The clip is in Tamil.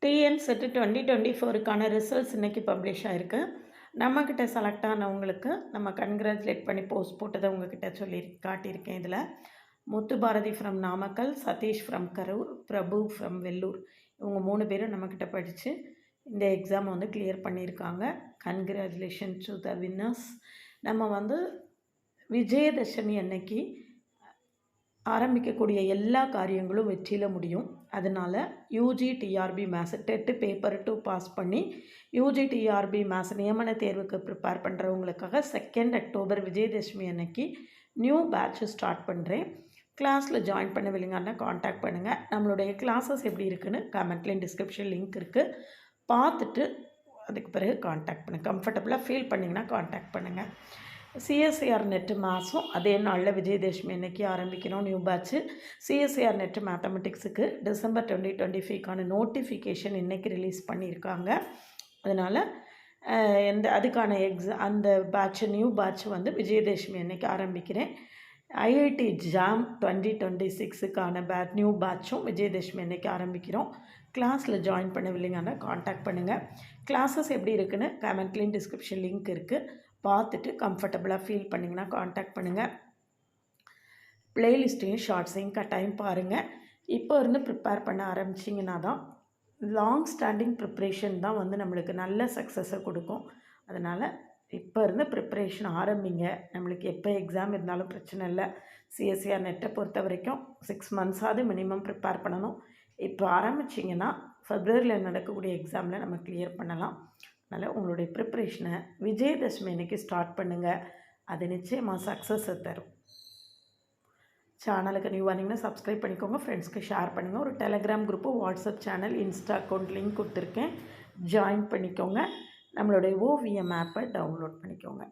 டிஎன் செட் 2024க்கான ரிசல்ட்ஸ் இன்றைக்கி பப்ளிஷ் ஆகிருக்கு. நம்மக்கிட்ட செலக்ட் ஆனவங்களுக்கு நம்ம கன்க்ராச்சுலேட் பண்ணி போஸ்ட் போட்டதை உங்ககிட்ட காட்டியிருக்கேன். இதில் Muthu Bharathi from Namakkal, Sathish from Karur, Prabhu from Vellur, இவங்க 3 பேரும் நம்மக்கிட்ட படித்து இந்த எக்ஸாம் கிளியர் பண்ணியிருக்காங்க. Congratulation to the winners. நம்ம விஜயதசமி அன்னைக்கு ஆரம்பிக்கக்கூடிய எல்லா காரியங்களும் வெற்றியில் முடியும். அதனால் UG TRB maths TET paper 2 pass பண்ணி யூஜி டிஆர்பி மேத்ஸ் நியமன தேர்வுக்கு ப்ரிப்பேர் பண்ணுறவங்களுக்காக 2 அக்டோபர் விஜயதசமி அன்னைக்கு நியூ பேட்ச் ஸ்டார்ட் பண்ணுறேன். கிளாஸில் ஜாயின் பண்ணவில்லைங்கன்னா காண்டாக்ட் பண்ணுங்கள். நம்மளுடைய கிளாஸஸ் எப்படி இருக்குன்னு கமெண்ட்லேயும் டிஸ்கிரிப்ஷன் லிங்க் இருக்குது, பார்த்துட்டு அதுக்கு பிறகு காண்டாக்ட் பண்ணுங்கள். கம்ஃபர்டபுளாக ஃபீல் பண்ணிங்கன்னா காண்டாக்ட் பண்ணுங்கள். சிஎஸ்ஐஆர் நெட்டு மேத்ஸும் அதே நாளில் விஜயதசமி அன்னைக்கு ஆரம்பிக்கணும் நியூ பேட்ச்சு. சிஎஸ்ஐஆர் நெட்டு மேத்தமெட்டிக்ஸுக்கு டிசம்பர் 2025க்கான நோட்டிஃபிகேஷன் இன்றைக்கி ரிலீஸ் பண்ணியிருக்காங்க. அதனால் அதுக்கான அந்த நியூ பேட்ச் விஜயதசமி அன்னைக்கு ஆரம்பிக்கிறேன். ஐஐடி ஜாம் 2026க்கான நியூ பேட்சும் விஜயதசமி அன்னைக்கு ஆரம்பிக்கிறோம். கிளாஸில் ஜாயின் பண்ணவில்லைங்கன்னா காண்டாக்ட் பண்ணுங்கள். கிளாஸஸ் எப்படி இருக்குன்னு கமெண்ட்லேயும் டிஸ்கிரிப்ஷன் லிங்க் இருக்குது, பார்த்துட்டு கம்ஃபர்டபுளாக ஃபீல் பண்ணிங்கன்னா காண்டாக்ட் பண்ணுங்கள். ப்ளேலிஸ்ட்டையும் ஷார்ட்ஸையும் கட்டாயம் பாருங்கள். இப்போ இருந்து ப்ரிப்பேர் பண்ண ஆரம்பிச்சிங்கன்னா தான் லாங் ஸ்டாண்டிங் ப்ரிப்ரேஷன் தான் நம்மளுக்கு நல்ல சக்ஸஸை கொடுக்கும். அதனால் இப்போ இருந்து ப்ரிப்ரேஷன் ஆரம்பிங்க. நம்மளுக்கு எப்போ எக்ஸாம் இருந்தாலும் பிரச்சனை இல்லை. சிஎஸ்சிஆர் நெட்டை பொறுத்த வரைக்கும் 6 மந்த்ஸாவது மினிமம் ப்ரிப்பேர் பண்ணணும். இப்போ ஆரம்பிச்சிங்கன்னா ஃபெப்ரவரியில் நடக்கக்கூடிய எக்ஸாமில் நம்ம கிளியர் பண்ணலாம். அதனால் உங்களுடைய ப்ரிப்ரேஷனை விஜயதசமி அன்னைக்கு ஸ்டார்ட் பண்ணுங்கள். அது நிச்சயமாக சக்ஸஸை தரும். சேனலுக்கு நியூ வந்தீங்கன்னா சப்ஸ்கிரைப் பண்ணிக்கோங்க, ஃப்ரெண்ட்ஸ்க்கு ஷேர் பண்ணுங்கள். ஒரு Telegram group, WhatsApp channel, Insta account link கொடுத்துருக்கேன், ஜாயின் பண்ணிக்கோங்க. நம்மளுடைய ஓவிஎம் ஆப்பை டவுன்லோட் பண்ணிக்கோங்க.